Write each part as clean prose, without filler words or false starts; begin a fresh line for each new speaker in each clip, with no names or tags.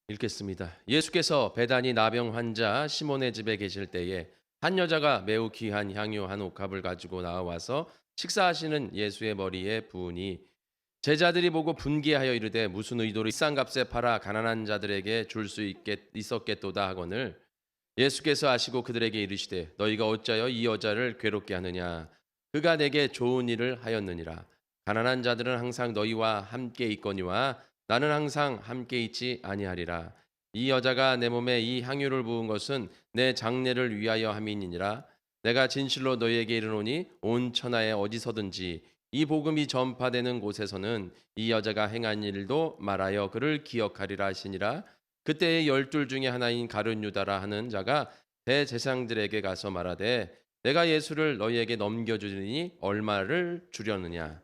읽겠습니다. 예수께서 베다니 나병 환자 시몬의 집에 계실 때에 한 여자가 매우 귀한 향유 한 옥합을 가지고 나와서 식사하시는 예수의 머리에 부으니 제자들이 보고 분개하여 이르되 무슨 의도로 비싼 값에 팔아 가난한 자들에게 줄 수 있었겠도다 하거늘 예수께서 아시고 그들에게 이르시되 너희가 어찌하여 이 여자를 괴롭게 하느냐 그가 내게 좋은 일을 하였느니라 가난한 자들은 항상 너희와 함께 있거니와 나는 항상 함께 있지 아니하리라 이 여자가 내 몸에 이 향유를 부은 것은 내 장례를 위하여 함이니라 내가 진실로 너희에게 이르노니 온 천하에 어디서든지 이 복음이 전파되는 곳에서는 이 여자가 행한 일도 말하여 그를 기억하리라 하시니라 그때의 열둘 중에 하나인 가룟 유다라 하는 자가 대제사장들에게 가서 말하되 내가 예수를 너희에게 넘겨주리니 얼마를 주려느냐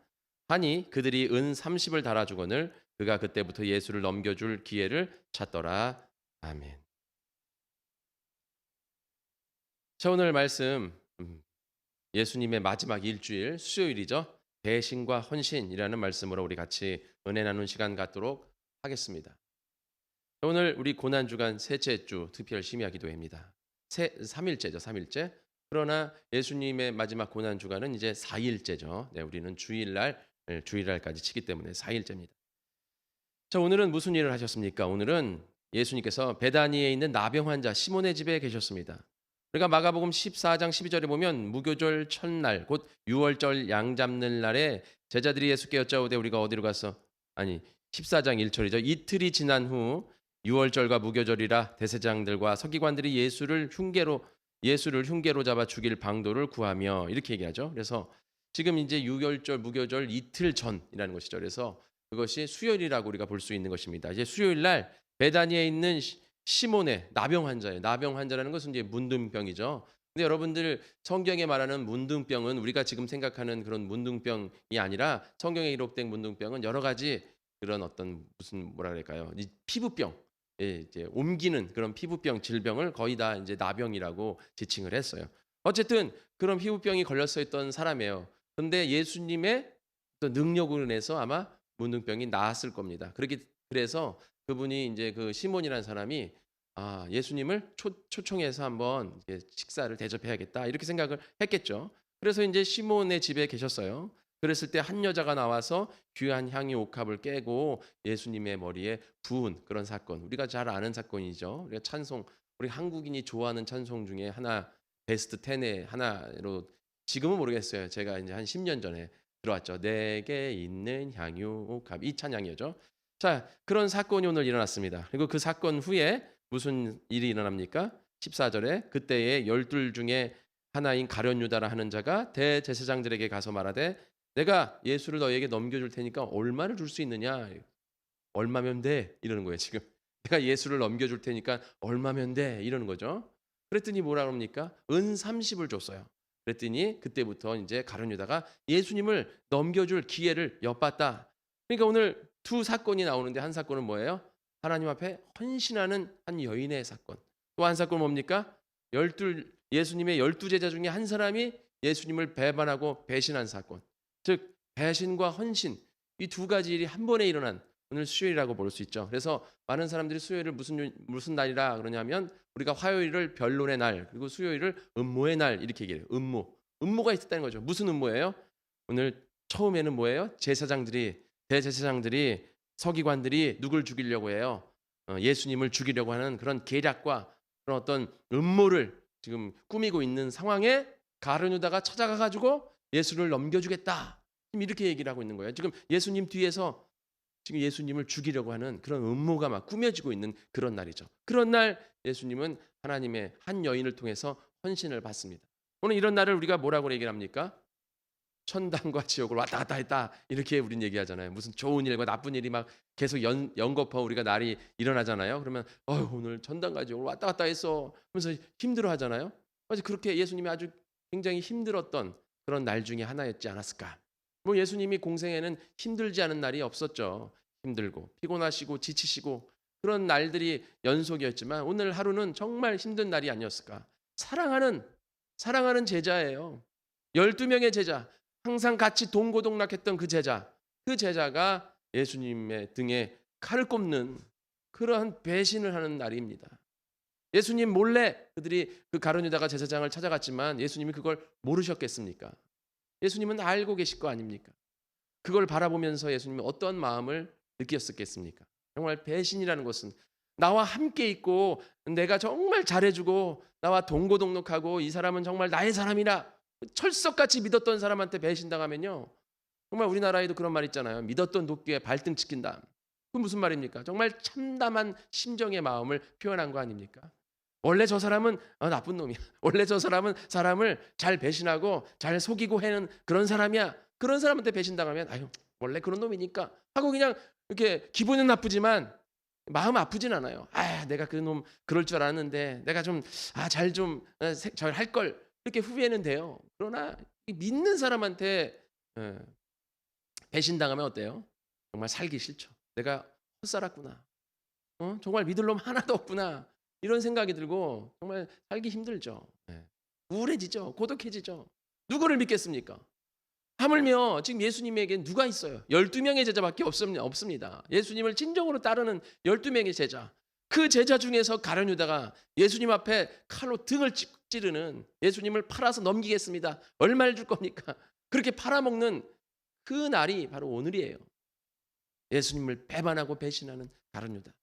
하니 그들이 은 30을 달아주거늘 그가 그때부터 예수를 넘겨줄 기회를 찾더라. 아멘. 자, 오늘 말씀 예수님의 마지막 일주일 수요일이죠. 배신과 헌신이라는 말씀으로 우리 같이 은혜 나눈 시간 갖도록 하겠습니다. 오늘 우리 고난주간 셋째 주 특별 심야 기도회입니다. 3일째죠, 3일째. 그러나 예수님의 마지막 고난주간은 이제 4일째죠. 네, 우리는 주일날까지 치기 때문에 4일째입니다. 자, 오늘은 무슨 일을 하셨습니까? 오늘은 예수님께서 베다니에 있는 나병 환자 시몬의 집에 계셨습니다. 우리가 마가복음 14장 12절에 보면 무교절 첫날 곧 유월절 양 잡는 날에 제자들이 예수께 여짜오되 우리가 어디로 가서 아니 14장 1절이죠. 이틀이 지난 후 유월절과 무교절이라 대제사장들과 서기관들이 예수를 흉계로 잡아 죽일 방도를 구하며 이렇게 얘기하죠. 그래서 지금 이제 유월절 무교절 이틀 전이라는 것이죠. 그래서 그것이 수요일이라고 우리가 볼 수 있는 것입니다. 이제 수요일 날 베다니에 있는 시몬의 나병 환자예요. 나병 환자라는 것은 이제 문둥병이죠. 근데 여러분들 성경에 말하는 문둥병은 우리가 지금 생각하는 그런 문둥병이 아니라 성경에 기록된 문둥병은 여러 가지 그런 어떤 무슨 뭐라 그럴까요? 이 피부병, 예, 이제 옮기는 그런 피부병 질병을 거의 다 이제 나병이라고 지칭을 했어요. 어쨌든 그런 피부병이 걸렸어 있던 사람이에요. 그런데 예수님의 또 능력으로 인해서 아마 문둥병이 나았을 겁니다. 그래서 그분이 이제 그 시몬이라는 사람이 예수님을 초청해서 한번 이제 식사를 대접해야겠다 이렇게 생각을 했겠죠. 그래서 이제 시몬의 집에 계셨어요. 그랬을 때 한 여자가 나와서 귀한 향유 옥합을 깨고 예수님의 머리에 부은 그런 사건. 우리가 잘 아는 사건이죠. 우리가 우리 한국인이 좋아하는 찬송 중에 하나 베스트 10의 하나로 지금은 모르겠어요. 제가 이제 한 10년 전에 들어왔죠. 내게 있는 향유 옥합 이 찬양이죠. 자, 그런 사건이 오늘 일어났습니다. 그리고 그 사건 후에 무슨 일이 일어납니까? 14절에 그때의 열둘 중에 하나인 가룟 유다라 하는 자가 대제사장들에게 가서 말하되 내가 예수를 너희에게 넘겨줄 테니까 얼마를 줄 수 있느냐? 얼마면 돼? 이러는 거예요 지금. 내가 예수를 넘겨줄 테니까 얼마면 돼? 이러는 거죠. 그랬더니 뭐라 그럽니까? 은 30을 줬어요. 그랬더니 그때부터 이제 가룟 유다가 예수님을 넘겨줄 기회를 엿봤다. 그러니까 오늘 두 사건이 나오는데 한 사건은 뭐예요? 하나님 앞에 헌신하는 한 여인의 사건. 또 한 사건은 뭡니까? 예수님의 12제자 중에 한 사람이 예수님을 배반하고 배신한 사건. 즉 배신과 헌신 이 두 가지 일이 한 번에 일어난 오늘 수요일이라고 볼 수 있죠. 그래서 많은 사람들이 수요일을 무슨 날이라 그러냐면 우리가 화요일을 변론의 날 그리고 수요일을 음모의 날 이렇게 얘기해요. 음모가 있었다는 거죠. 무슨 음모예요? 오늘 처음에는 뭐예요? 대제사장들이 서기관들이 누굴 죽이려고 해요? 예수님을 죽이려고 하는 그런 계략과 그런 어떤 음모를 지금 꾸미고 있는 상황에 가룟 유다가 찾아가 가지고 예수를 넘겨주겠다. 지금 이렇게 얘기를 하고 있는 거예요. 지금 예수님 뒤에서 지금 예수님을 죽이려고 하는 그런 음모가 막 꾸며지고 있는 그런 날이죠. 그런 날 예수님은 하나님의 한 여인을 통해서 헌신을 받습니다. 오늘 이런 날을 우리가 뭐라고 얘기를 합니까? 천당과 지옥을 왔다 갔다 했다 이렇게 우린 얘기하잖아요. 무슨 좋은 일과 나쁜 일이 막 계속 연거푸 우리가 날이 일어나잖아요. 그러면 오늘 천당과 지옥을 왔다 갔다 했어 하면서 힘들어하잖아요. 맞아, 그렇게 예수님이 아주 굉장히 힘들었던 그런 날 중에 하나였지 않았을까. 뭐 예수님이 공생에는 힘들지 않은 날이 없었죠. 힘들고 피곤하시고 지치시고 그런 날들이 연속이었지만 오늘 하루는 정말 힘든 날이 아니었을까. 사랑하는 제자예요. 12명의 제자, 항상 같이 동고동락했던 그 제자가 예수님의 등에 칼을 꼽는 그러한 배신을 하는 날입니다. 예수님 몰래 그들이 그 가룟 유다가 제사장을 찾아갔지만 예수님이 그걸 모르셨겠습니까? 예수님은 알고 계실 거 아닙니까? 그걸 바라보면서 예수님이 어떤 마음을 느꼈었겠습니까? 정말 배신이라는 것은 나와 함께 있고 내가 정말 잘해주고 나와 동고동락하고 이 사람은 정말 나의 사람이라 철석같이 믿었던 사람한테 배신당하면요. 정말 우리나라에도 그런 말 있잖아요. 믿었던 도끼에 발등 찍힌다. 그건 무슨 말입니까? 정말 참담한 심정의 마음을 표현한 거 아닙니까? 원래 저 사람은 나쁜 놈이야. 원래 저 사람은 사람을 잘 배신하고 잘 속이고 해는 그런 사람이야. 그런 사람한테 배신당하면 아유 원래 그런 놈이니까 하고 그냥 이렇게 기분은 나쁘지만 마음 아프진 않아요. 아 내가 그 놈 그럴 줄 알았는데 내가 좀 잘 좀 잘 할 걸 이렇게 후회는 돼요. 그러나 믿는 사람한테 배신당하면 어때요? 정말 살기 싫죠. 내가 헛살았구나. 정말 믿을 놈 하나도 없구나. 이런 생각이 들고 정말 살기 힘들죠. 우울해지죠. 고독해지죠. 누구를 믿겠습니까? 하물며 지금 예수님에게 누가 있어요? 12명의 제자밖에 없습니다. 예수님을 진정으로 따르는 12명의 제자. 그 제자 중에서 가룟 유다가 예수님 앞에 칼로 등을 찌르는 예수님을 팔아서 넘기겠습니다. 얼마를 줄 겁니까? 그렇게 팔아먹는 그 날이 바로 오늘이에요. 예수님을 배반하고 배신하는 가룟 유다.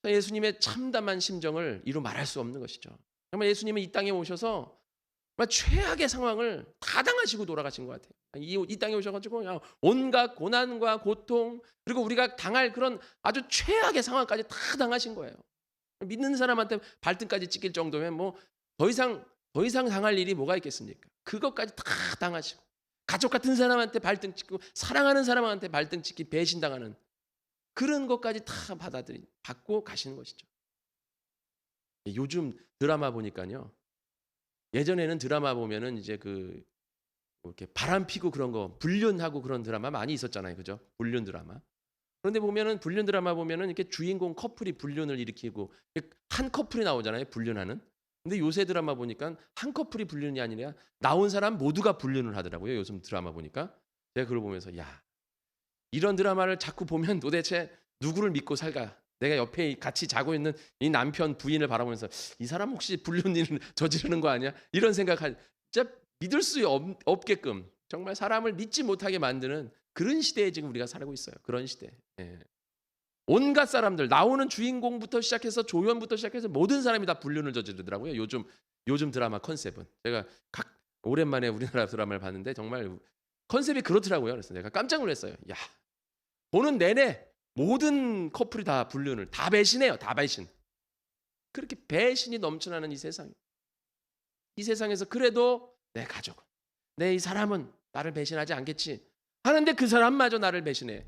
예수님의 참담한 심정을 이루 말할 수 없는 것이죠. 정말 예수님은 이 땅에 오셔서 정말 최악의 상황을 다 당하시고 돌아가신 것 같아요. 이 땅에 오셔가지고 온갖 고난과 고통 그리고 우리가 당할 그런 아주 최악의 상황까지 다 당하신 거예요. 믿는 사람한테 발등까지 찍힐 정도면 뭐 더 이상 당할 일이 뭐가 있겠습니까? 그것까지 다 당하시고 가족 같은 사람한테 발등 찍고 사랑하는 사람한테 발등 찍기 배신당하는 그런 것까지 다 받고 가시는 것이죠. 요즘 드라마 보니까요. 예전에는 드라마 보면은 이제 이렇게 바람 피고 그런 거 불륜하고 그런 드라마 많이 있었잖아요. 그죠? 불륜 드라마. 그런데 보면은 불륜 드라마 보면은 이렇게 주인공 커플이 불륜을 일으키고 한 커플이 나오잖아요. 불륜하는. 근데 요새 드라마 보니까 한 커플이 불륜이 아니라 나온 사람 모두가 불륜을 하더라고요. 요즘 드라마 보니까. 제가 그걸 보면서 야, 이런 드라마를 자꾸 보면 도대체 누구를 믿고 살까? 내가 옆에 같이 자고 있는 이 남편 부인을 바라보면서 이 사람 혹시 불륜일을 저지르는 거 아니야? 이런 생각할 진짜 믿을 수 없게끔 정말 사람을 믿지 못하게 만드는 그런 시대에 지금 우리가 살고 있어요. 그런 시대. 온갖 사람들 나오는 주인공부터 시작해서 조연부터 시작해서 모든 사람이 다 불륜을 저지르더라고요. 요즘 드라마 컨셉은 제가 오랜만에 우리나라 드라마를 봤는데 정말 컨셉이 그렇더라고요. 그래서 내가 깜짝 놀랐어요. 야, 보는 내내 모든 커플이 다 불륜을 다 배신해요. 다 배신. 그렇게 배신이 넘쳐나는 이 세상. 이 세상에서 그래도 내 가족, 내 이 사람은 나를 배신하지 않겠지 하는데 그 사람마저 나를 배신해.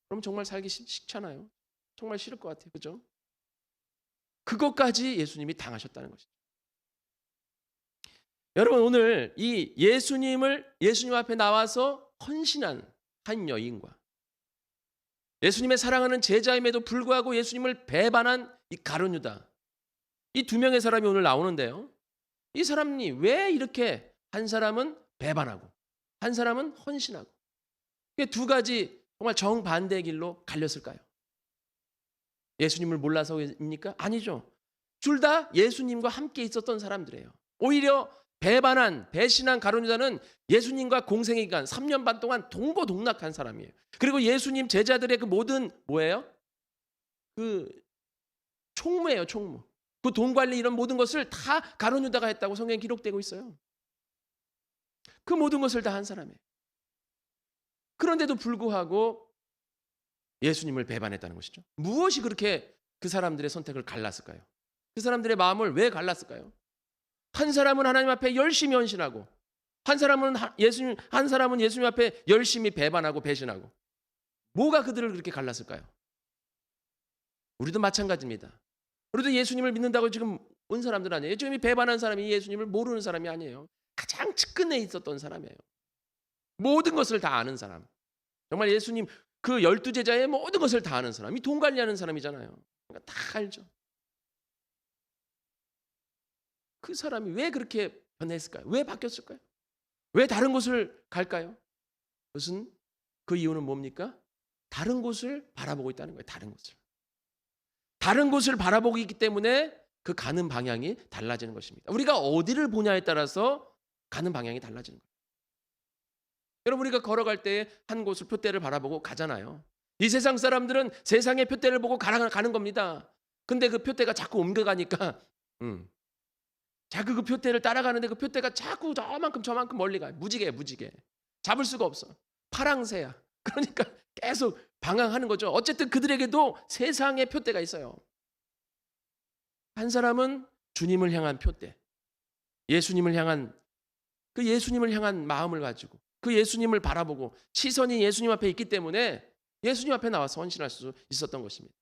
그럼 정말 살기 싫잖아요. 정말 싫을 것 같아요. 그죠? 그것까지 예수님이 당하셨다는 것이죠. 여러분 오늘 이 예수님 앞에 나와서 헌신한 한 여인과 예수님의 사랑하는 제자임에도 불구하고 예수님을 배반한 이 가룟 유다. 이 두 명의 사람이 오늘 나오는데요. 이 사람이 왜 이렇게 한 사람은 배반하고 한 사람은 헌신하고 두 가지 정말 정반대의 길로 갈렸을까요? 예수님을 몰라서입니까? 아니죠. 둘 다 예수님과 함께 있었던 사람들이에요. 오히려 배신한 가룟 유다는 예수님과 공생의 기간 3년 반 동안 동고동락한 사람이에요. 그리고 예수님 제자들의 그 모든 뭐예요? 그 총무예요, 총무. 그 돈 관리 이런 모든 것을 다 가룟 유다가 했다고 성경에 기록되고 있어요. 그 모든 것을 다 한 사람이에요. 그런데도 불구하고 예수님을 배반했다는 것이죠. 무엇이 그렇게 그 사람들의 선택을 갈랐을까요? 그 사람들의 마음을 왜 갈랐을까요? 한 사람은 하나님 앞에 열심히 헌신하고 한 사람은 예수님 앞에 열심히 배반하고 배신하고 뭐가 그들을 그렇게 갈랐을까요? 우리도 마찬가지입니다. 우리도 예수님을 믿는다고 지금 온 사람들 아니에요. 지금 이 배반한 사람이 예수님을 모르는 사람이 아니에요. 가장 측근에 있었던 사람이에요. 모든 것을 다 아는 사람. 정말 예수님 그 12제자의 모든 것을 다 아는 사람. 이 돈 관리하는 사람이잖아요. 그러니까 다 알죠. 그 사람이 왜 그렇게 변했을까요? 왜 바뀌었을까요? 왜 다른 곳을 갈까요? 그 이유는 뭡니까? 다른 곳을 바라보고 있다는 거예요. 다른 곳을. 다른 곳을 바라보고 있기 때문에 그 가는 방향이 달라지는 것입니다. 우리가 어디를 보냐에 따라서 가는 방향이 달라지는 거예요. 여러분 우리가 걸어갈 때 한 곳을 표대를 바라보고 가잖아요. 이 세상 사람들은 세상의 표대를 보고 가는 겁니다. 근데 그 표대가 자꾸 옮겨가니까 자꾸 그 표대를 따라가는데 그 표대가 자꾸 저만큼 멀리 가요. 무지개. 잡을 수가 없어. 파랑새야. 그러니까 계속 방황하는 거죠. 어쨌든 그들에게도 세상의 표대가 있어요. 한 사람은 주님을 향한 표대, 예수님을 향한 마음을 가지고 그 예수님을 바라보고 시선이 예수님 앞에 있기 때문에 예수님 앞에 나와서 헌신할 수 있었던 것입니다.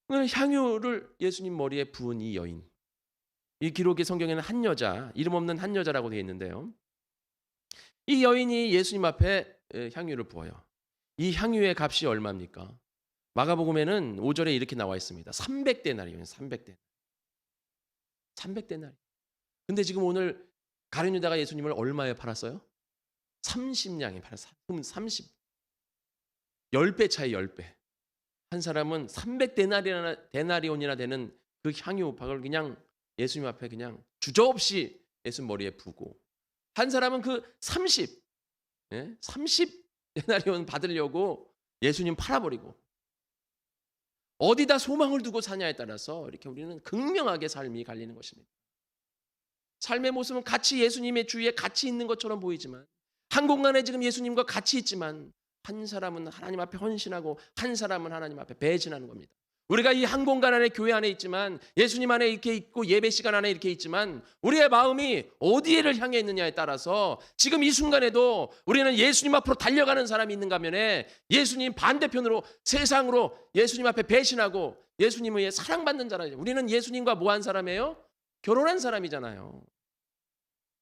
오늘 향유를 예수님 머리에 부은 이 여인, 이 기록의 성경에는 한 여자, 이름 없는 한 여자라고 되어 있는데요. 이 여인이 예수님 앞에 향유를 부어요. 이 향유의 값이 얼마입니까? 마가복음에는 5절에 이렇게 나와 있습니다. 300데나리온이에요. 300데나리. 근데 지금 오늘 가룟 유다가 예수님을 얼마에 팔았어요? 30냥에 팔았어요. 10배 차이 10배. 한 사람은 300데나리온이나 되는 그 향유박을 그냥 예수님 앞에 그냥 주저없이 예수님 머리에 부고, 한 사람은 그 30데나리온 받으려고 예수님 팔아버리고, 어디다 소망을 두고 사냐에 따라서 이렇게 우리는 극명하게 삶이 갈리는 것입니다. 삶의 모습은 같이 예수님의 주위에 같이 있는 것처럼 보이지만, 한 공간에 지금 예수님과 같이 있지만 한 사람은 하나님 앞에 헌신하고 한 사람은 하나님 앞에 배신하는 겁니다. 우리가 이 한 공간 안에 교회 안에 있지만, 예수님 안에 이렇게 있고 예배 시간 안에 이렇게 있지만, 우리의 마음이 어디를 향해 있느냐에 따라서 지금 이 순간에도 우리는 예수님 앞으로 달려가는 사람이 있는가 하면 예수님 반대편으로 세상으로 예수님 앞에 배신하고 예수님의 사랑받는 자라요. 우리는 예수님과 뭐한 사람이에요? 결혼한 사람이잖아요.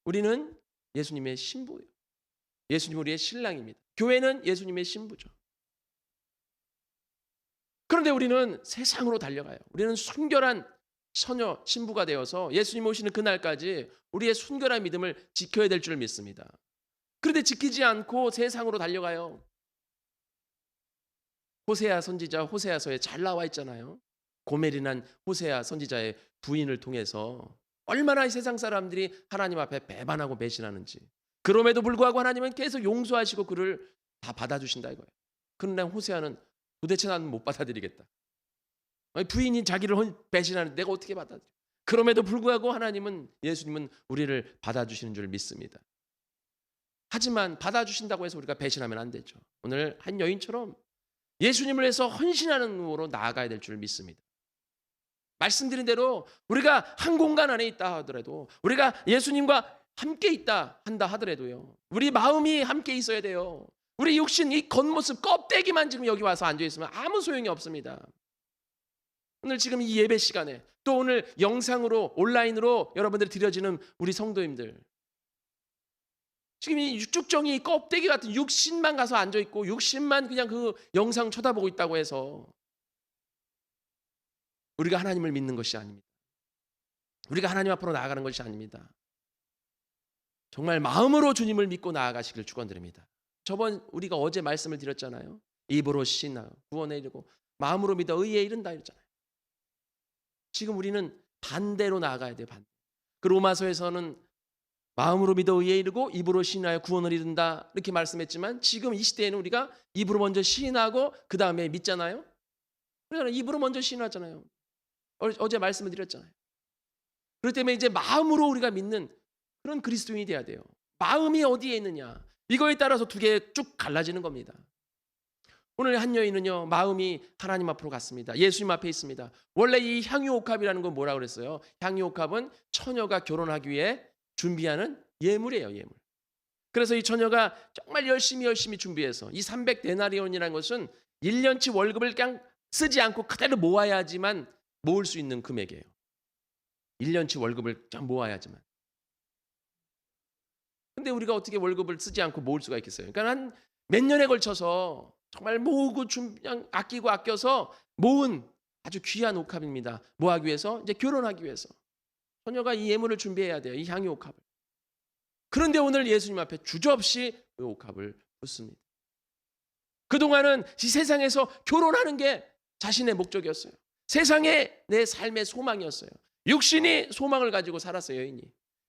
우리는 예수님의 신부예요. 예수님 우리의 신랑입니다. 교회는 예수님의 신부죠. 그런데 우리는 세상으로 달려가요. 우리는 순결한 처녀 신부가 되어서 예수님 오시는 그날까지 우리의 순결한 믿음을 지켜야 될 줄 믿습니다. 그런데 지키지 않고 세상으로 달려가요. 호세아 선지자 호세아서에 잘 나와 있잖아요. 고멜이란 호세아 선지자의 부인을 통해서 얼마나 이 세상 사람들이 하나님 앞에 배반하고 배신하는지, 그럼에도 불구하고 하나님은 계속 용서하시고 그를 다 받아주신다 이거예요. 그런데 호세아는 도대체 나는 못 받아들이겠다. 부인이 자기를 배신하는데 내가 어떻게 받아들여? 그럼에도 불구하고 하나님은, 예수님은 우리를 받아주시는 줄 믿습니다. 하지만 받아주신다고 해서 우리가 배신하면 안 되죠. 오늘 한 여인처럼 예수님을 위해서 헌신하는 으로 나아가야 될 줄 믿습니다. 말씀드린 대로 우리가 한 공간 안에 있다 하더라도, 우리가 예수님과 함께 있다 한다 하더라도요, 우리 마음이 함께 있어야 돼요. 우리 육신 이 겉모습 껍데기만 지금 여기 와서 앉아있으면 아무 소용이 없습니다. 오늘 지금 이 예배 시간에 또 오늘 영상으로 온라인으로 여러분들이 드려지는 우리 성도님들, 지금 이 육축정이 껍데기 같은 육신만 가서 앉아있고 육신만 그냥 그 영상 쳐다보고 있다고 해서 우리가 하나님을 믿는 것이 아닙니다. 우리가 하나님 앞으로 나아가는 것이 아닙니다. 정말 마음으로 주님을 믿고 나아가시길 축원드립니다. 저번 우리가 어제 말씀을 드렸잖아요. 입으로 신하 구원에 이르고 마음으로 믿어 의에 이른다 이랬잖아요. 지금 우리는 반대로 나아가야 돼요. 반대. 그 로마서에서는 마음으로 믿어 의에 이르고 입으로 신하여 구원을 이룬다 이렇게 말씀했지만, 지금 이 시대에는 우리가 입으로 먼저 시인하고 그 다음에 믿잖아요. 그러잖아요. 입으로 먼저 시인하잖아요. 어제 말씀을 드렸잖아요. 그렇기 때문에 이제 마음으로 우리가 믿는 그런 그리스도인이 돼야 돼요. 마음이 어디에 있느냐, 이거에 따라서 두 개 쭉 갈라지는 겁니다. 오늘 한 여인은요, 마음이 하나님 앞으로 갔습니다. 예수님 앞에 있습니다. 원래 이 향유옥합이라는 건 뭐라고 그랬어요? 향유옥합은 처녀가 결혼하기 위해 준비하는 예물이에요. 예물. 그래서 이 처녀가 정말 열심히 준비해서 이 300데나리온이라는 것은 1년치 월급을 그냥 쓰지 않고 그대로 모아야지만 모을 수 있는 금액이에요. 1년치 월급을 쫙 모아야지만. 근데 우리가 어떻게 월급을 쓰지 않고 모을 수가 있겠어요? 그러니까 한 몇 년에 걸쳐서 정말 모으고 그냥 아껴서 모은 아주 귀한 옥합입니다. 뭐 하기 위해서? 이제 결혼하기 위해서. 처녀가 이 예물을 준비해야 돼요. 이 향유 옥합을. 그런데 오늘 예수님 앞에 주저없이 그 옥합을 붓습니다. 그동안은 이 세상에서 결혼하는 게 자신의 목적이었어요. 세상에 내 삶의 소망이었어요. 육신이 소망을 가지고 살았어요, 여인이.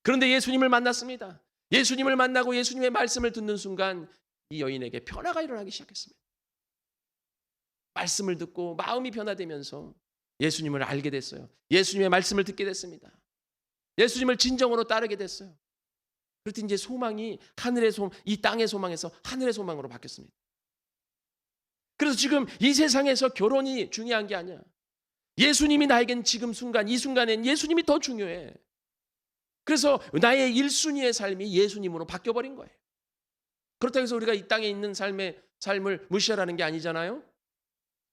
그런데 예수님을 만났습니다. 예수님을 만나고 예수님의 말씀을 듣는 순간 이 여인에게 변화가 일어나기 시작했습니다. 말씀을 듣고 마음이 변화되면서 예수님을 알게 됐어요. 예수님의 말씀을 듣게 됐습니다. 예수님을 진정으로 따르게 됐어요. 그랬더니 이제 소망이 하늘의 이 땅의 소망에서 하늘의 소망으로 바뀌었습니다. 그래서 지금 이 세상에서 결혼이 중요한 게 아니야. 예수님이 나에겐 지금 순간, 이 순간엔 예수님이 더 중요해. 그래서 나의 1순위의 삶이 예수님으로 바뀌어버린 거예요. 그렇다고 해서 우리가 이 땅에 있는 삶을 무시하라는 게 아니잖아요.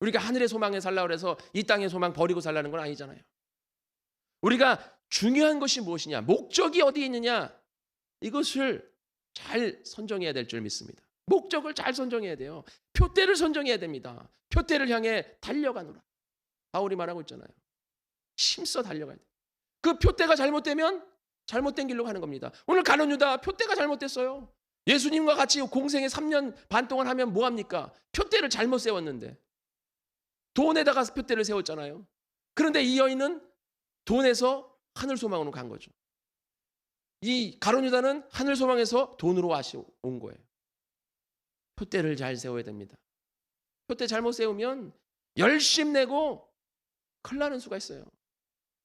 우리가 하늘의 소망에 살라고 해서 이 땅의 소망 버리고 살라는 건 아니잖아요. 우리가 중요한 것이 무엇이냐, 목적이 어디에 있느냐, 이것을 잘 선정해야 될 줄 믿습니다. 목적을 잘 선정해야 돼요. 표대를 선정해야 됩니다. 표대를 향해 달려가노라. 바울이 말하고 있잖아요. 힘써 달려가야 돼. 그 표대가 잘못되면 잘못된 길로 가는 겁니다. 오늘 가룟 유다 표대가 잘못됐어요. 예수님과 같이 공생에 3년 반 동안 하면 뭐합니까? 표대를 잘못 세웠는데 돈에다가 표대를 세웠잖아요. 그런데 이 여인은 돈에서 하늘 소망으로 간 거죠. 이 가룟 유다는 하늘 소망에서 돈으로 온 거예요. 표대를 잘 세워야 됩니다. 표대 잘못 세우면 열심 내고 큰일 나는 수가 있어요.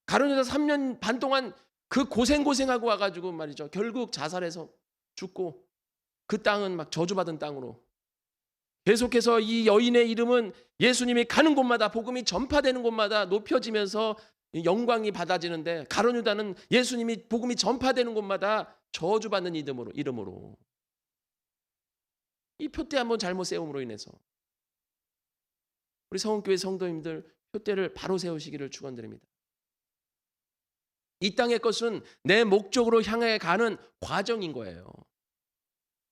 가룟 유다 3년 반 동안 그 고생하고 와가지고 말이죠. 결국 자살해서 죽고 그 땅은 막 저주받은 땅으로. 계속해서 이 여인의 이름은 예수님이 가는 곳마다 복음이 전파되는 곳마다 높여지면서 영광이 받아지는데 가룟 유다는 예수님이 복음이 전파되는 곳마다 저주받는 이름으로. 이 표대 한번 잘못 세움으로 인해서 우리 성원교회 성도님들 표대를 바로 세우시기를 축원드립니다. 이 땅의 것은 내 목적으로 향해 가는 과정인 거예요.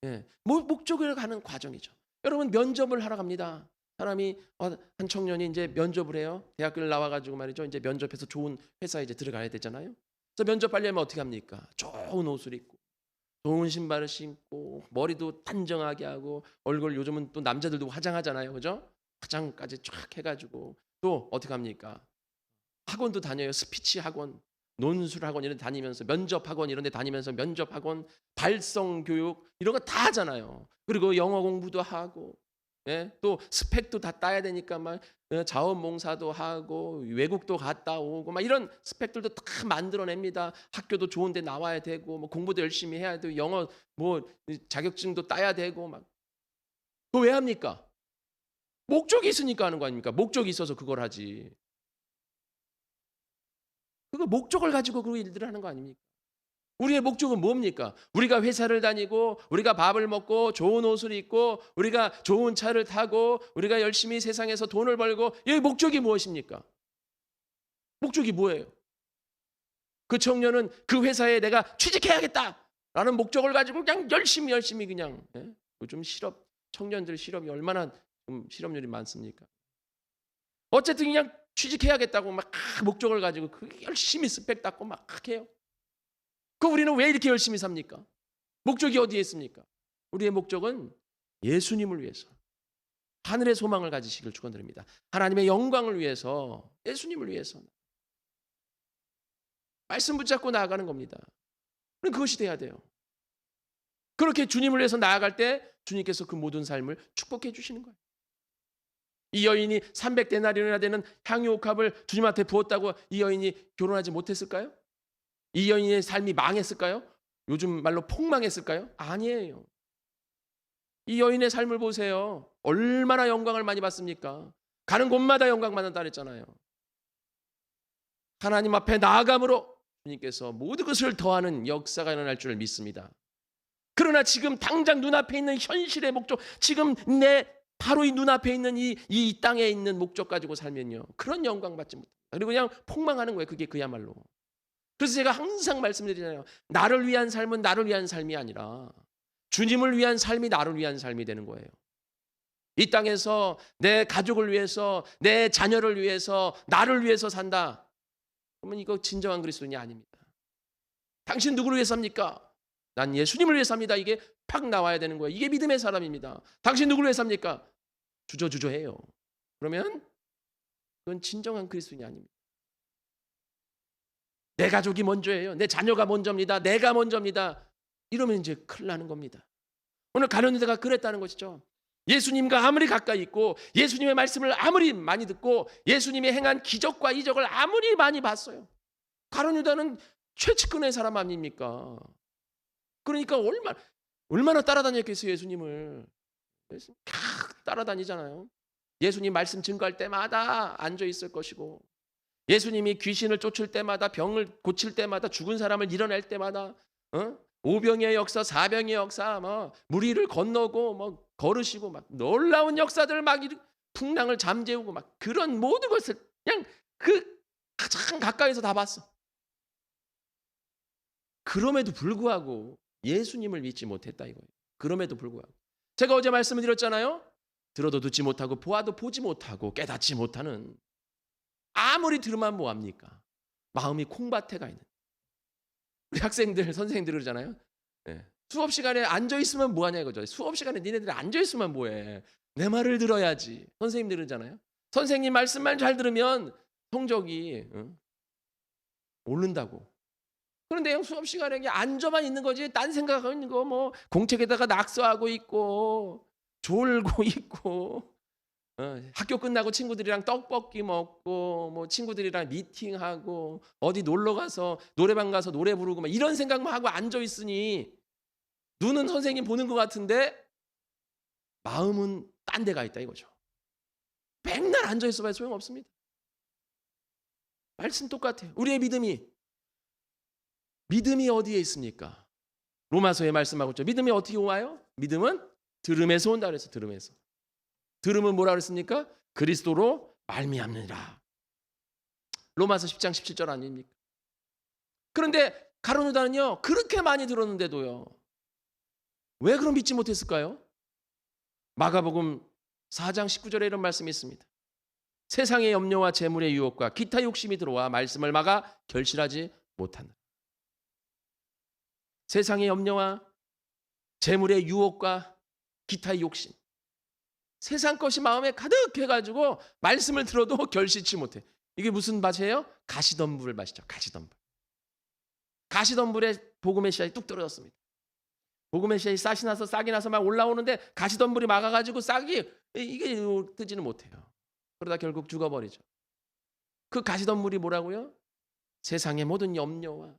예, 목적으로 가는 과정이죠. 여러분 면접을 하러 갑니다. 사람이 한 청년이 이제 면접을 해요. 대학교를 나와가지고 말이죠. 이제 면접해서 좋은 회사에 이제 들어가야 되잖아요. 그래서 면접 빨리 하면 어떻게 합니까? 좋은 옷을 입고, 좋은 신발을 신고, 머리도 단정하게 하고, 얼굴 요즘은 또 남자들도 화장하잖아요, 그죠? 화장까지 쫙 해가지고 또 어떻게 합니까? 학원도 다녀요. 스피치 학원, 논술 학원 이런 데 다니면서 면접 학원 이런 데 다니면서 면접 학원, 발성 교육 이런 거 다 하잖아요. 그리고 영어 공부도 하고. 예? 또 스펙도 다 따야 되니까 막 자원봉사도 하고 외국도 갔다 오고 막 이런 스펙들도 다 만들어냅니다. 학교도 좋은 데 나와야 되고 뭐 공부도 열심히 해야 되고 영어 뭐 자격증도 따야 되고 막. 그거 왜 합니까? 목적이 있으니까 하는 거 아닙니까? 목적이 있어서 그걸 하지. 그거 목적을 가지고 그 일들을 하는 거 아닙니까? 우리의 목적은 뭡니까? 우리가 회사를 다니고 우리가 밥을 먹고 좋은 옷을 입고 우리가 좋은 차를 타고 우리가 열심히 세상에서 돈을 벌고 이 목적이 무엇입니까? 목적이 뭐예요? 그 청년은 그 회사에 내가 취직해야겠다라는 목적을 가지고 그냥 열심히 그냥 요즘 청년들 실업이 얼마나 실업률이 많습니까? 어쨌든 그냥 취직해야겠다고 막 목적을 가지고 열심히 스펙 닦고 막 해요. 그 우리는 왜 이렇게 열심히 삽니까? 목적이 어디에 있습니까? 우리의 목적은 예수님을 위해서 하늘의 소망을 가지시길 축원드립니다. 하나님의 영광을 위해서 예수님을 위해서 말씀 붙잡고 나아가는 겁니다. 우리는 그것이 돼야 돼요. 그렇게 주님을 위해서 나아갈 때 주님께서 그 모든 삶을 축복해 주시는 거예요. 이 여인이 300데나리온이나 되는 향유옥합을 주님한테 부었다고 이 여인이 결혼하지 못했을까요? 이 여인의 삶이 망했을까요? 요즘 말로 폭망했을까요? 아니에요. 이 여인의 삶을 보세요. 얼마나 영광을 많이 받습니까? 가는 곳마다 영광 받는다 그랬잖아요. 하나님 앞에 나아감으로 주님께서 모든 것을 더하는 역사가 일어날 줄 믿습니다. 그러나 지금 당장 눈앞에 있는 현실의 목적, 지금 바로 이 눈앞에 있는 이 땅에 있는 목적 가지고 살면요, 그런 영광 받지 못합니다. 그리고 그냥 폭망하는 거예요. 그게 그야말로. 그래서 제가 항상 말씀드리잖아요. 나를 위한 삶은 나를 위한 삶이 아니라 주님을 위한 삶이 나를 위한 삶이 되는 거예요. 이 땅에서 내 가족을 위해서, 내 자녀를 위해서, 나를 위해서 산다. 그러면 이거 진정한 그리스도인이 아닙니다. 당신 누구를 위해서 삽니까? 난 예수님을 위해서 삽니다. 이게 팍 나와야 되는 거예요. 이게 믿음의 사람입니다. 당신 누구를 위해서 삽니까? 주저주저해요. 그러면 그건 진정한 그리스도인이 아닙니다. 내 가족이 먼저예요. 내 자녀가 먼저입니다. 내가 먼저입니다. 이러면 이제 큰일 나는 겁니다. 오늘 가룟 유다가 그랬다는 것이죠. 예수님과 아무리 가까이 있고 예수님의 말씀을 아무리 많이 듣고 예수님이 행한 기적과 이적을 아무리 많이 봤어요. 가룟 유다는 최측근의 사람 아닙니까? 그러니까 얼마나 따라다녔겠어요, 예수님을. 따라다니잖아요. 예수님 말씀 증거할 때마다 앉아 있을 것이고, 예수님이 귀신을 쫓을 때마다, 병을 고칠 때마다, 죽은 사람을 일어낼 때마다, 오병의 역사, 사병의 역사, 무리를 건너고 걸으시고 막 놀라운 역사들, 막 풍랑을 잠재우고 막 그런 모든 것을 그냥 그 가장 가까이서 다 봤어. 그럼에도 불구하고 예수님을 믿지 못했다 이거예요. 그럼에도 불구하고. 제가 어제 말씀을 드렸잖아요. 들어도 듣지 못하고 보아도 보지 못하고 깨닫지 못하는, 아무리 들으면 뭐합니까? 마음이 콩밭에 있는. 우리 학생들, 선생님들 그러잖아요. 네. 수업 시간에 앉아있으면 뭐하냐 이거죠. 수업 시간에 니네들이 앉아있으면 뭐해. 내 말을 들어야지. 선생님들 그러잖아요. 선생님 말씀만 잘 들으면 성적이 오른다고. 그런데 수업 시간에 앉아만 있는 거지, 딴 생각하고 있는 거, 공책에다가 낙서하고 있고 졸고 있고, 학교 끝나고 친구들이랑 떡볶이 먹고 친구들이랑 미팅하고 어디 놀러 가서 노래방 가서 노래 부르고 막 이런 생각만 하고 앉아 있으니 눈은 선생님 보는 것 같은데 마음은 딴 데 가 있다 이거죠. 맨날 앉아 있어봐야 소용없습니다. 말씀 똑같아요. 우리의 믿음이 어디에 있습니까? 로마서에 말씀하고 있죠. 믿음이 어떻게 와요? 믿음은 들음에서 온다 그래서 들음에서. 들음은 뭐라 그랬습니까? 그리스도로 말미암느니라. 로마서 10장 17절 아닙니까? 그런데 가룟 유다는요, 그렇게 많이 들었는데도요, 왜 그럼 믿지 못했을까요? 마가복음 4장 19절에 이런 말씀이 있습니다. 세상의 염려와 재물의 유혹과 기타 욕심이 들어와 말씀을 막아 결실하지 못한다. 세상의 염려와 재물의 유혹과 기타의 욕심, 세상 것이 마음에 가득해가지고 말씀을 들어도 결실치 못해. 이게 무슨 밭이에요? 가시덤불 밭이죠. 가시덤불에 복음의 씨앗이 뚝 떨어졌습니다. 복음의 씨앗이 싹이 나서 막 올라오는데 가시덤불이 막아가지고 싹이 이게 뜨지는 못해요. 그러다 결국 죽어버리죠. 그 가시덤불이 뭐라고요? 세상의 모든 염려와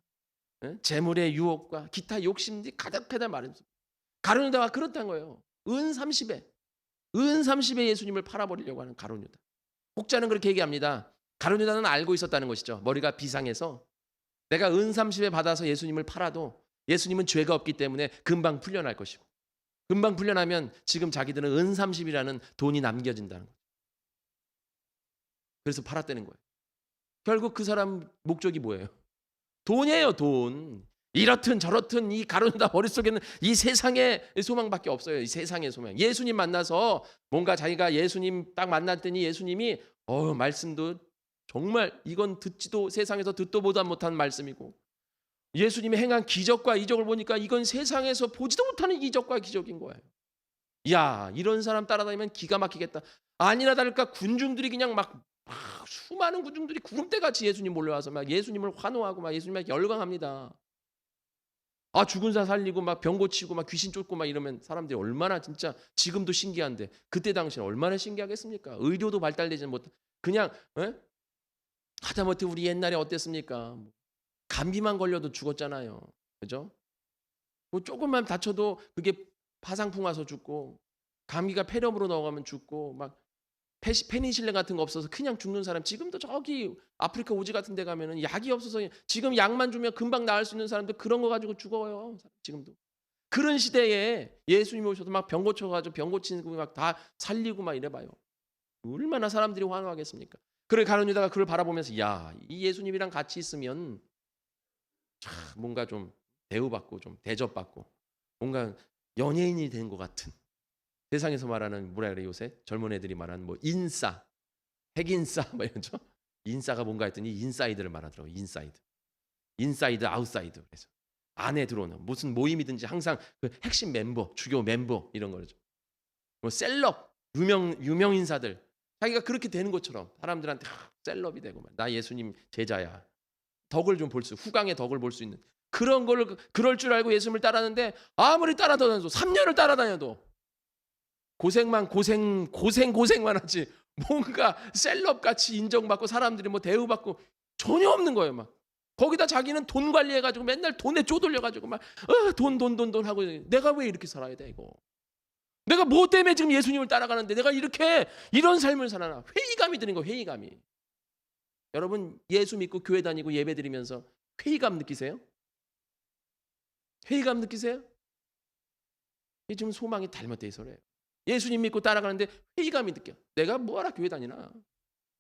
재물의 유혹과 기타 욕심들이 가득하다 말입니다. 가룟 유다가 그렇다는 거예요. 은 30에 예수님을 팔아버리려고 하는 가룟 유다. 혹자는 그렇게 얘기합니다. 가룟 유다는 알고 있었다는 것이죠. 머리가 비상해서 내가 은 30에 받아서 예수님을 팔아도 예수님은 죄가 없기 때문에 금방 풀려날 것이고, 금방 풀려나면 지금 자기들은 은 30이라는 돈이 남겨진다는 거예요. 그래서 팔았다는 거예요. 결국 그 사람 목적이 뭐예요? 돈이에요, 돈. 이렇든 저렇든 이 가룟 유다 머릿속에는 이 세상의 소망밖에 없어요. 이 세상의 소망. 예수님 만나서 뭔가 자기가 예수님 딱 만났더니 예수님이 말씀도 정말 이건 세상에서 듣도 보도 못한 말씀이고, 예수님이 행한 기적과 이적을 보니까 이건 세상에서 보지도 못하는 이적과 기적인 거예요. 야, 이런 사람 따라다니면 기가 막히겠다. 아니나 다를까 군중들이 그냥 막 수많은 군중들이 구름대같이 예수님 몰려와서 막 예수님을 환호하고 막 예수님을 열광합니다. 죽은 사 살리고 막 병 고치고 막 귀신 쫓고 막 이러면 사람들이 얼마나, 진짜 지금도 신기한데 그때 당시에 얼마나 신기하겠습니까? 의료도 발달되지 못, 그냥 하다못해 우리 옛날에 어땠습니까? 감기만 걸려도 죽었잖아요. 그죠? 조금만 다쳐도 그게 파상풍 와서 죽고, 감기가 폐렴으로 넘어가면 죽고, 막 페니실린 같은 거 없어서 그냥 죽는 사람, 지금도 저기 아프리카 오지 같은 데 가면은 약이 없어서 지금 약만 주면 금방 나을 수 있는 사람들 그런 거 가지고 죽어요. 지금도. 그런 시대에 예수님이 오셔서 막 병 고쳐가지고 병 고치는 거 막 다 살리고 막 이래봐요. 얼마나 사람들이 환호하겠습니까? 그래 가룟 유다가 그걸 바라보면서 야, 이 예수님이랑 같이 있으면 참 뭔가 좀 대우받고 좀 대접받고 뭔가 연예인이 된 것 같은, 세상에서 말하는 뭐라 그래 요새 젊은 애들이 말하는 인싸, 핵인싸 뭐 이러죠. 인싸가 뭔가 했더니 인사이드를 말하더라고요. 인사이드 아웃사이드. 그래서 안에 들어오는 무슨 모임이든지 항상 그 핵심 멤버, 주요 멤버 이런 거죠. 셀럽, 유명 인사들 자기가 그렇게 되는 것처럼 사람들한테 셀럽이 되고 나 예수님 제자야. 덕을 좀 볼 수 후광의 덕을 볼 수 있는 그런 걸 그럴 줄 알고 예수님을 따랐는데 아무리 따라다녀도 3년을 따라다녀도 고생만 하지 뭔가 셀럽같이 인정받고 사람들이 뭐 대우받고 전혀 없는 거예요. 막 거기다 자기는 돈 관리해가지고 맨날 돈에 쪼들려가지고 막 돈 하고 내가 왜 이렇게 살아야 돼 이거. 내가 뭐 때문에 지금 예수님을 따라가는데 내가 이런 삶을 살아나. 회의감이 드는 거예요. 회의감이. 여러분 예수 믿고 교회 다니고 예배 드리면서 회의감 느끼세요? 회의감 느끼세요? 이게 지금 소망이 잘못돼 있어 그래요. 예수님 믿고 따라가는데 회의감이 느껴. 내가 뭐하라 교회 다니나.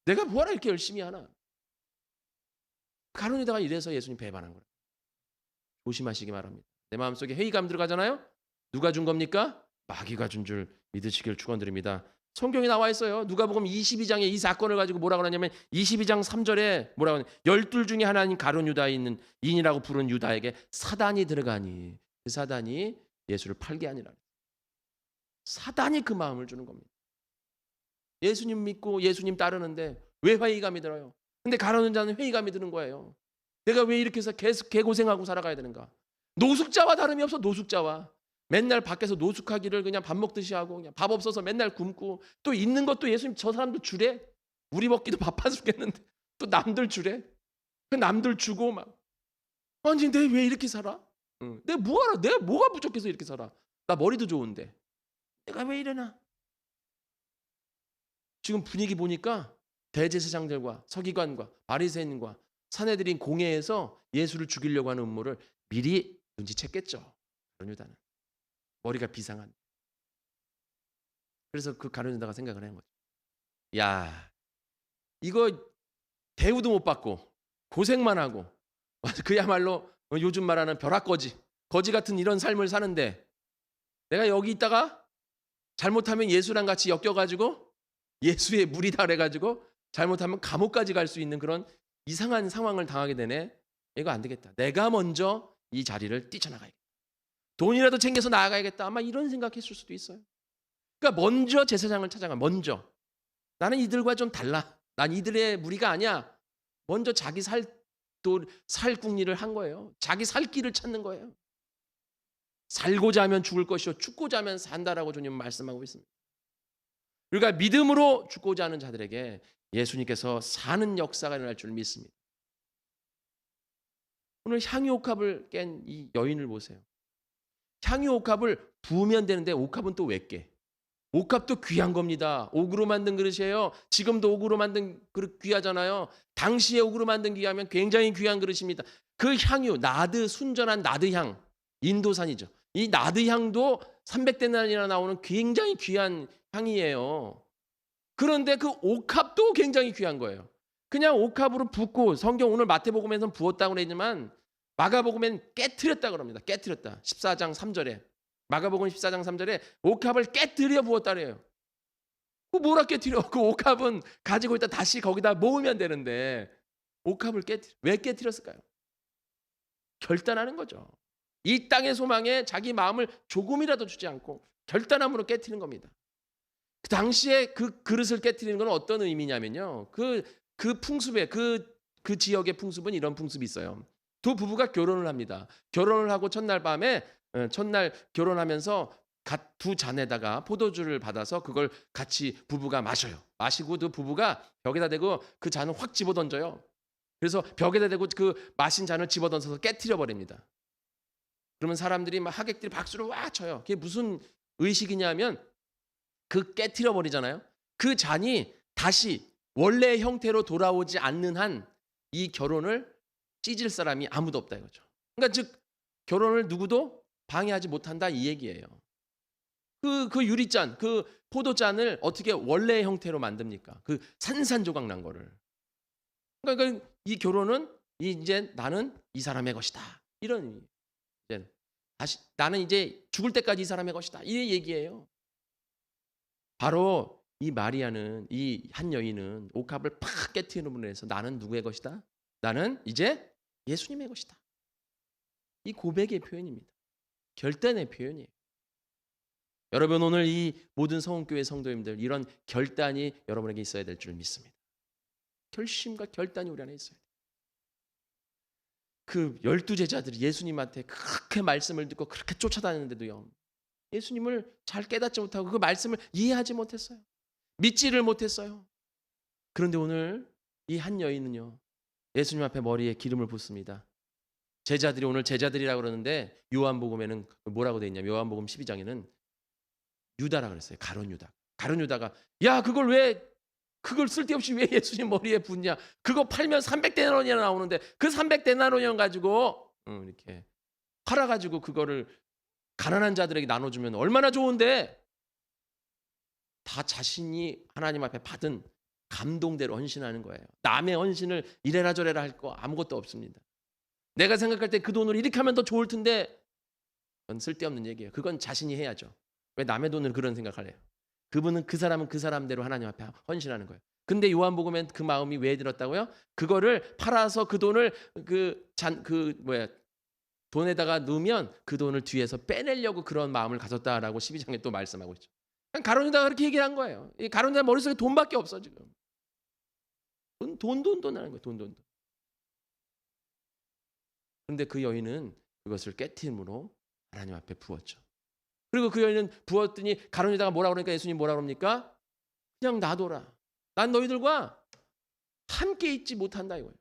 내가 뭐하라 이렇게 열심히 하나. 가론유다가 이래서 예수님 배반한 거예요. 조심하시기 바랍니다. 내 마음속에 회의감 들어가잖아요. 누가 준 겁니까? 마귀가 준 줄 믿으시길 축원드립니다. 성경에 나와 있어요. 누가복음 22장에 이 사건을 가지고 뭐라고 하냐면 22장 3절에 뭐라고 하냐. 12 중에 하나인 가룟유다에 있는 인이라고 부른 유다에게 사단이 들어가니 그 사단이 예수를 팔게 하니라. 사단이 그 마음을 주는 겁니다. 예수님 믿고 예수님 따르는데 왜 회의감이 들어요? 근데 가룟 자는 회의감이 드는 거예요. 내가 왜 이렇게 해서 계속 개고생하고 살아가야 되는가? 노숙자와 다름이 없어. 노숙자와 맨날 밖에서 노숙하기를 그냥 밥 먹듯이 하고 그냥 밥 없어서 맨날 굶고 또 있는 것도 예수님 저 사람도 주래. 우리 먹기도 바빠 죽겠는데 또 남들 주래. 그 남들 주고 막 아니 내 왜 이렇게 살아? 내가 뭐하라? 내가 뭐가 부족해서 이렇게 살아? 나 머리도 좋은데 내가 왜 이러나? 지금 분위기 보니까 대제사장들과 서기관과 바리새인과 사내들인 공회에서 예수를 죽이려고 하는 음모를 미리 눈치챘겠죠. 가룟 유다는 머리가 비상한. 그래서 그 가룟 유다가 생각을 한 거죠. 야, 이거 대우도 못 받고 고생만 하고 그야말로 요즘 말하는 벼락거지, 거지 같은 이런 삶을 사는데 내가 여기 있다가 잘못하면 예수랑 같이 엮여가지고 예수의 무리다 그래가지고 잘못하면 감옥까지 갈 수 있는 그런 이상한 상황을 당하게 되네. 이거 안 되겠다. 내가 먼저 이 자리를 뛰쳐나가야겠다. 돈이라도 챙겨서 나아가야겠다. 아마 이런 생각했을 수도 있어요. 그러니까 먼저 제사장을 찾아가. 먼저 나는 이들과 좀 달라. 난 이들의 무리가 아니야. 먼저 자기 살 궁리를 한 거예요. 자기 살 길을 찾는 거예요. 살고자 하면 죽을 것이요 죽고자 하면 산다라고 주님 말씀하고 있습니다. 그러니까 믿음으로 죽고자 하는 자들에게 예수님께서 사는 역사가 일어날 줄 믿습니다. 오늘 향유옥합을 깬 이 여인을 보세요. 향유옥합을 부으면 되는데 옥합은 또 왜 깨? 옥합도 귀한 겁니다. 옥으로 만든 그릇이에요. 지금도 옥으로 만든 그릇 귀하잖아요. 당시에 옥으로 만든 귀하면 굉장히 귀한 그릇입니다. 그 향유, 나드, 순전한 나드향, 인도산이죠. 이 나드향도 300데나리나 나오는 굉장히 귀한 향이에요. 그런데 그 옥합도 굉장히 귀한 거예요. 그냥 옥합으로 붓고 성경 오늘 마태복음에서는 부었다고 그러지만 마가복음엔 깨트렸다 그럽니다. 깨트렸다. 14장 3절에 마가복음 14장 3절에 옥합을 깨트려 부었다 그래요. 그 뭐라 깨트려? 그 옥합은 가지고 있다 다시 거기다 모으면 되는데 옥합을 왜 깨트렸을까요? 결단하는 거죠. 이 땅의 소망에 자기 마음을 조금이라도 주지 않고 결단함으로 깨트리는 겁니다. 그 당시에 그 그릇을 깨트리는 건 어떤 의미냐면요. 그 풍습에 그 지역의 풍습은 이런 풍습이 있어요. 두 부부가 결혼을 합니다. 결혼을 하고 첫날 결혼하면서 두 잔에다가 포도주를 받아서 그걸 같이 부부가 마셔요. 마시고 그 부부가 벽에다 대고 그 잔을 확 집어던져요. 그래서 벽에다 대고 그 마신 잔을 집어던져서 깨트려 버립니다. 그러면 사람들이 막 하객들이 박수를 와 쳐요. 그게 무슨 의식이냐면 그 깨트려 버리잖아요. 그 잔이 다시 원래의 형태로 돌아오지 않는 한 이 결혼을 찢을 사람이 아무도 없다 이거죠. 그러니까 즉 결혼을 누구도 방해하지 못한다 이 얘기예요. 그 유리잔, 그 포도잔을 어떻게 원래의 형태로 만듭니까? 그 산산조각 난 거를. 그러니까 이 결혼은 이제 나는 이 사람의 것이다. 이런 이제 다시 나는 이제 죽을 때까지 이 사람의 것이다. 이 얘기예요. 바로 이 마리아는 이 한 여인은 옥합을 팍 깨트림으로 해서 나는 누구의 것이다? 나는 이제 예수님의 것이다. 이 고백의 표현입니다. 결단의 표현이에요. 여러분 오늘 이 모든 성원교회 성도님들 이런 결단이 여러분에게 있어야 될 줄 믿습니다. 결심과 결단이 우리 안에 있어야 돼요. 그 12제자들이 예수님한테 그렇게 말씀을 듣고 그렇게 쫓아다녔는데도요. 예수님을 잘 깨닫지 못하고 그 말씀을 이해하지 못했어요. 믿지를 못했어요. 그런데 오늘 이 한 여인은요. 예수님 앞에 머리에 기름을 붓습니다. 제자들이 오늘 제자들이라고 그러는데 요한복음에는 뭐라고 돼 있냐? 요한복음 12장에는 유다라 그랬어요. 가룟 유다. 가룟 유다가 야 그걸 쓸데없이 왜 예수님 머리에 붓냐? 그거 팔면 300데나리온이나 나오는데 그 300데나리온 가지고 이렇게 팔아 가지고 그거를 가난한 자들에게 나눠주면 얼마나 좋은데 다 자신이 하나님 앞에 받은 감동대로 헌신하는 거예요. 남의 헌신을 이래라 저래라 할 거 아무것도 없습니다. 내가 생각할 때 그 돈을 이렇게 하면 더 좋을 텐데 그건 쓸데없는 얘기예요. 그건 자신이 해야죠. 왜 남의 돈을 그런 생각을 해요? 그분은 그 사람은 그 사람대로 하나님 앞에 헌신하는 거예요. 근데 요한복음엔 그 마음이 왜 들었다고요? 그거를 팔아서 그 돈을 돈에다가 넣으면 그 돈을 뒤에서 빼내려고 그런 마음을 가졌다라고 12장에 또 말씀하고 있죠. 가룟 유다가 그렇게 얘기를 한 거예요. 이 가룟 유다 머릿속에 돈밖에 없어 지금. 돈 하는 거예요. 돈. 그런데 그 여인은 그것을 깨트림으로 하나님 앞에 부었죠. 그리고 그 여인은 부었더니 가룟 유다가 뭐라 그러니까 예수님 뭐라 그럽니까? 그냥 놔둬라. 난 너희들과 함께 있지 못한다 이거예요.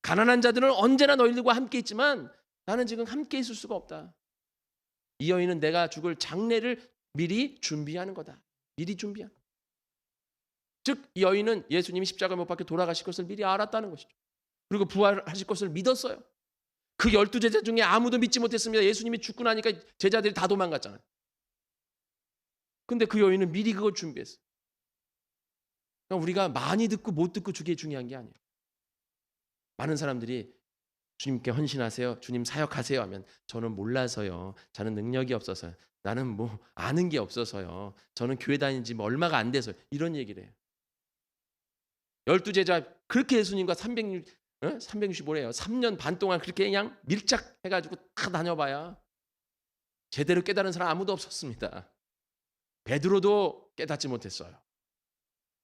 가난한 자들은 언제나 너희들과 함께 있지만 나는 지금 함께 있을 수가 없다. 이 여인은 내가 죽을 장례를 미리 준비하는 거다. 미리 준비한. 즉 이 여인은 예수님이 십자가 못 박혀 돌아가실 것을 미리 알았다는 것이죠. 그리고 부활하실 것을 믿었어요. 그 12제자 중에 아무도 믿지 못했습니다. 예수님이 죽고 나니까 제자들이 다 도망갔잖아요. 근데 그 여인은 미리 그걸 준비했어요. 그러니까 우리가 많이 듣고 못 듣고 그게 중요한 게 아니에요. 많은 사람들이 주님께 헌신하세요. 주님 사역하세요 하면 저는 몰라서요. 저는 능력이 없어서요. 나는 뭐 아는 게 없어서요. 저는 교회 다닌 지 얼마가 안 돼서요. 이런 얘기를 해요. 12제자 그렇게 예수님과 365래요. 3년 반 동안 그렇게 그냥 밀착해가지고 다 다녀봐야 제대로 깨달은 사람 아무도 없었습니다. 베드로도 깨닫지 못했어요.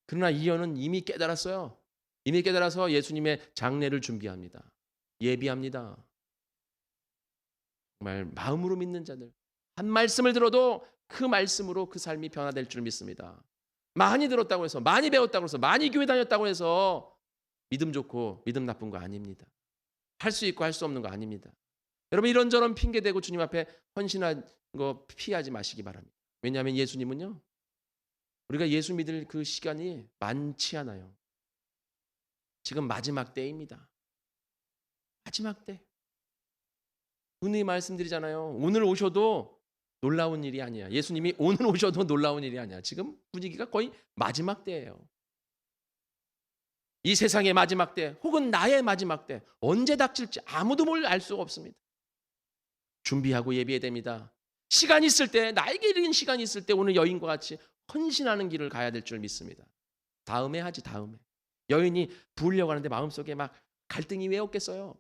그러나 이 여인은 이미 깨달았어요. 이미 깨달아서 예수님의 장례를 준비합니다. 예비합니다. 정말 마음으로 믿는 자들 한 말씀을 들어도 그 말씀으로 그 삶이 변화될 줄 믿습니다. 많이 들었다고 해서 많이 배웠다고 해서 많이 교회 다녔다고 해서 믿음 좋고 믿음 나쁜 거 아닙니다. 할 수 있고 할 수 없는 거 아닙니다. 여러분 이런저런 핑계대고 주님 앞에 헌신한 거 피하지 마시기 바랍니다. 왜냐하면 예수님은요. 우리가 예수 믿을 그 시간이 많지 않아요. 지금 마지막 때입니다. 마지막 때. 분명히 말씀드리잖아요. 오늘 오셔도 놀라운 일이 아니야. 예수님이 오늘 오셔도 놀라운 일이 아니야. 지금 분위기가 거의 마지막 때예요. 이 세상의 마지막 때 혹은 나의 마지막 때 언제 닥칠지 아무도 알 수가 없습니다. 준비하고 예비해야 됩니다. 시간이 있을 때 나에게 이른 시간이 있을 때 오늘 여인과 같이 헌신하는 길을 가야 될 줄 믿습니다. 다음에 하지 다음에. 여인이 부으려고 하는데 마음속에 막 갈등이 왜 없겠어요.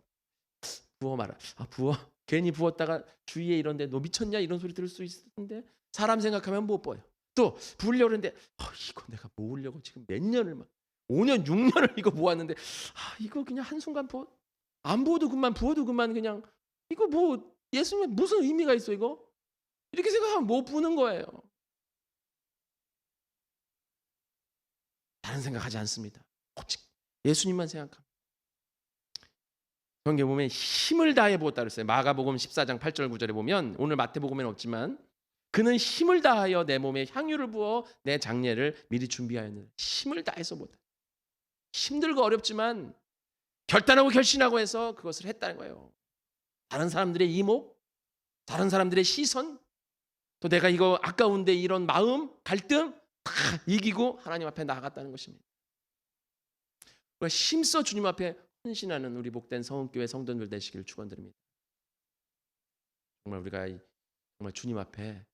부어 마라. 부어. 괜히 부었다가 주위에 이런데 너 미쳤냐 이런 소리 들을 수 있는데 사람 생각하면 못 보여. 또 부으려고 하는데 이거 내가 모으려고 지금 몇 년을 막 5년 6년을 이거 모았는데 이거 그냥 한순간 안 부어도 그만 부어도 그만 그냥 이거 뭐 예수님 무슨 의미가 있어 이거? 이렇게 생각하면 못 부는 거예요. 다른 생각하지 않습니다. 오직 예수님만 생각합니다. 성경에 보면 힘을 다해 부었다 그랬어요. 마가복음 14장 8절 9절에 보면 오늘 마태복음에는 없지만 그는 힘을 다하여 내 몸에 향유를 부어 내 장례를 미리 준비하였느니라. 힘을 다해서 부었다. 힘들고 어렵지만 결단하고 결심하고 해서 그것을 했다는 거예요. 다른 사람들의 이목, 다른 사람들의 시선, 또 내가 이거 아까운데 이런 마음, 갈등 다 이기고 하나님 앞에 나아갔다는 것입니다. 힘써 주님 앞에 헌신하는 우리 복된 성은교회 성도들 되시기를 축원드립니다. 정말 우리가 정말 주님 앞에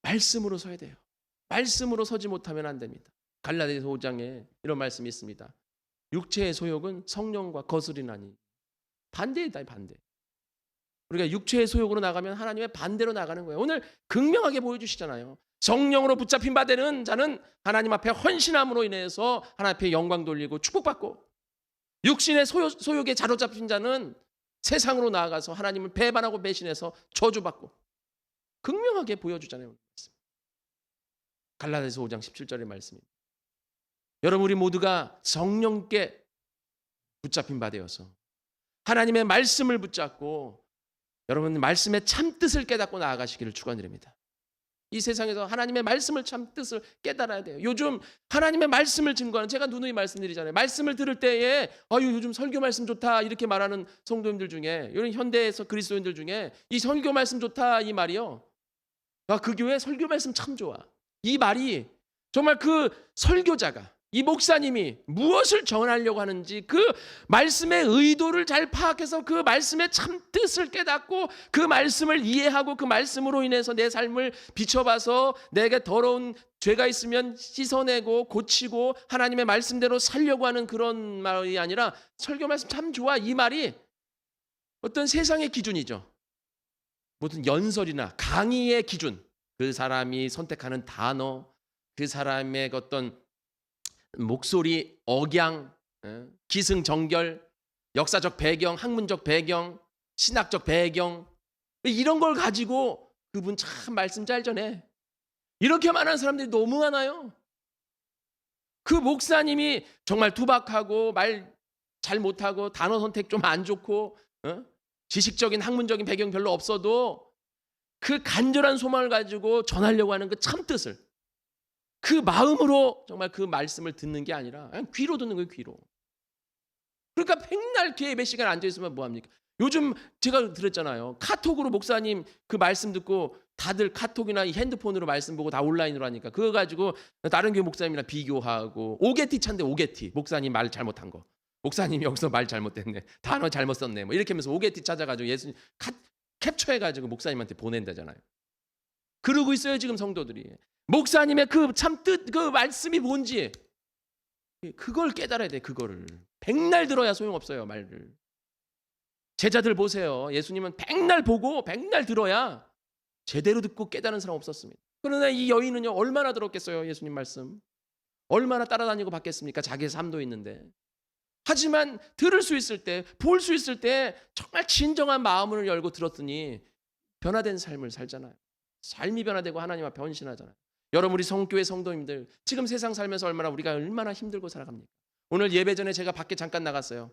말씀으로 서야 돼요. 말씀으로 서지 못하면 안 됩니다. 갈라디아서 5장에 이런 말씀이 있습니다. 육체의 소욕은 성령과 거스리나니 반대이다 반대. 우리가 육체의 소욕으로 나가면 하나님의 반대로 나가는 거예요. 오늘 극명하게 보여주시잖아요. 성령으로 붙잡힌 바 되는 자는 하나님 앞에 헌신함으로 인해서 하나님 앞에 영광 돌리고 축복받고, 육신의 소욕에 자로잡힌 자는 세상으로 나아가서 하나님을 배반하고 배신해서 저주받고, 극명하게 보여주잖아요. 갈라디아서 5장 17절의 말씀입니다. 여러분, 우리 모두가 성령께 붙잡힌 바 되어서 하나님의 말씀을 붙잡고 여러분 말씀의 참뜻을 깨닫고 나아가시기를 축원드립니다. 이 세상에서 하나님의 말씀을 참뜻을 깨달아야 돼요. 요즘 하나님의 말씀을 증거하는, 제가 누누이 말씀드리잖아요. 말씀을 들을 때에 요즘 설교 말씀 좋다 이렇게 말하는 성도님들 중에, 이런 현대에서 그리스도인들 중에 이 설교 말씀 좋다 이 말이요, 그 교회 설교 말씀 참 좋아, 이 말이 정말 그 설교자가, 이 목사님이 무엇을 전하려고 하는지 그 말씀의 의도를 잘 파악해서 그 말씀의 참뜻을 깨닫고 그 말씀을 이해하고 그 말씀으로 인해서 내 삶을 비춰봐서 내게 더러운 죄가 있으면 씻어내고 고치고 하나님의 말씀대로 살려고 하는 그런 말이 아니라, 설교 말씀 참 좋아 이 말이 어떤 세상의 기준이죠. 무슨 연설이나 강의의 기준, 그 사람이 선택하는 단어, 그 사람의 어떤 목소리, 억양, 기승전결, 역사적 배경, 학문적 배경, 신학적 배경, 이런 걸 가지고 그분 참 말씀 잘 전해, 이렇게 말하는 사람들이 너무 많아요. 그 목사님이 정말 투박하고 말 잘 못하고 단어 선택 좀 안 좋고 지식적인 학문적인 배경 별로 없어도 그 간절한 소망을 가지고 전하려고 하는 그 참뜻을, 그 마음으로 정말 그 말씀을 듣는 게 아니라 그냥 귀로 듣는 거예요, 귀로. 그러니까 백날 이렇게 예배 시간 앉아있으면 뭐합니까? 요즘 제가 들었잖아요. 카톡으로 목사님 그 말씀 듣고 다들 카톡이나 핸드폰으로 말씀 보고 다 온라인으로 하니까 그거 가지고 다른 교회 목사님이랑 비교하고, 오게티 찬데 오게티, 목사님 말 잘못한 거, 목사님이 여기서 말 잘못됐네, 단어 잘못 썼네, 뭐 이렇게 하면서 오게티 찾아가지고 예수님 캡처해가지고 목사님한테 보낸다잖아요. 그러고 있어요 지금 성도들이. 목사님의 그 참뜻, 그 말씀이 뭔지 그걸 깨달아야 돼. 그거를 백날 들어야 소용없어요, 말을. 제자들 보세요. 예수님은 백날 보고 백날 들어야 제대로 듣고 깨달은 사람 없었습니다. 그러나 이 여인은요, 얼마나 들었겠어요, 예수님 말씀. 얼마나 따라다니고 받겠습니까, 자기의 삶도 있는데. 하지만 들을 수 있을 때, 볼 수 있을 때 정말 진정한 마음을 열고 들었더니 변화된 삶을 살잖아요. 삶이 변화되고 하나님 앞에 헌신하잖아요. 여러분, 우리 성교회 성도님들, 지금 세상 살면서 우리가 얼마나 힘들고 살아갑니까? 오늘 예배 전에 제가 밖에 잠깐 나갔어요.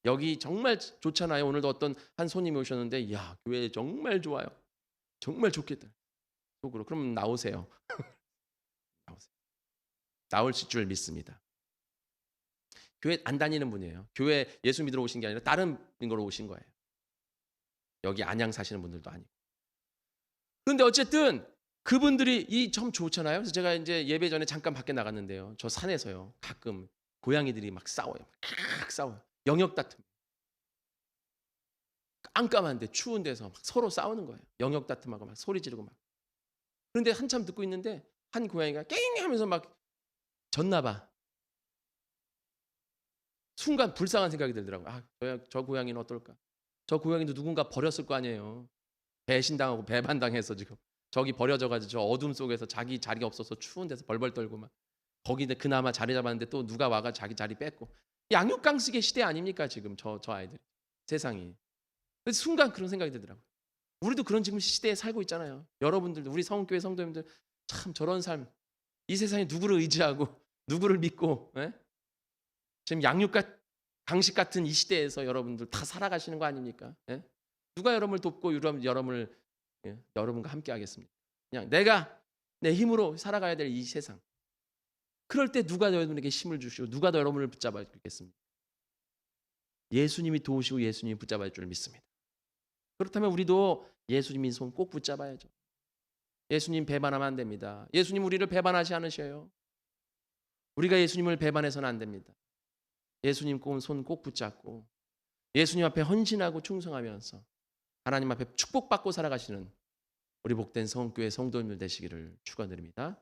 여기 정말 좋잖아요. 오늘도 어떤 한 손님이 오셨는데, 이야, 교회 정말 좋아요. 정말 좋겠다. 속으로. 그럼 나오세요. 나오세요. 나오실 줄 믿습니다. 교회 안 다니는 분이에요. 교회 예수 믿으러 오신 게 아니라 다른 걸로 오신 거예요. 여기 안양 사시는 분들도 아니고. 그런데 어쨌든 그분들이 이 참 좋잖아요. 그래서 제가 이제 예배 전에 잠깐 밖에 나갔는데요. 저 산에서요, 가끔 고양이들이 막 싸워요. 막 싸워요. 영역 다툼. 깜깜한데 추운 데서 막 서로 싸우는 거예요. 영역 다툼하고 막 소리 지르고 막. 그런데 한참 듣고 있는데 한 고양이가 깽 하면서 막 졌나 봐. 순간 불쌍한 생각이 들더라고요. 저 고양이는 어떨까? 저 고양이도 누군가 버렸을 거 아니에요. 배신당하고 배반당해서 지금 저기 버려져가지고 저 어둠 속에서 자기 자리가 없어서 추운 데서 벌벌 떨고 막, 거기 그나마 자리 잡았는데 또 누가 와가 자기 자리 뺐고. 양육강식의 시대 아닙니까 지금 저 아이들, 세상이. 그래서 순간 그런 생각이 들더라고요. 우리도 그런 지금 시대에 살고 있잖아요. 여러분들도, 우리 성교회 성도님들, 참 저런 삶, 이 세상에 누구를 의지하고 누구를 믿고, 지금 양육강식 같은 이 시대에서 여러분들 다 살아가시는 거 아닙니까? 누가 여러분을 돕고 여러분과 함께 하겠습니까? 그냥 내가 내 힘으로 살아가야 될 이 세상. 그럴 때 누가 여러분에게 힘을 주시고 누가 더 여러분을 붙잡아 주겠습니까? 예수님이 도우시고 예수님이 붙잡아 줄 줄 믿습니다. 그렇다면 우리도 예수님의 손 꼭 붙잡아야죠. 예수님 배반하면 안 됩니다. 예수님 우리를 배반하지 않으셔요. 우리가 예수님을 배반해서는 안 됩니다. 예수님 손 꼭 붙잡고 예수님 앞에 헌신하고 충성하면서 하나님 앞에 축복받고 살아가시는 우리 복된 성교회 성도님들 되시기를 축원드립니다.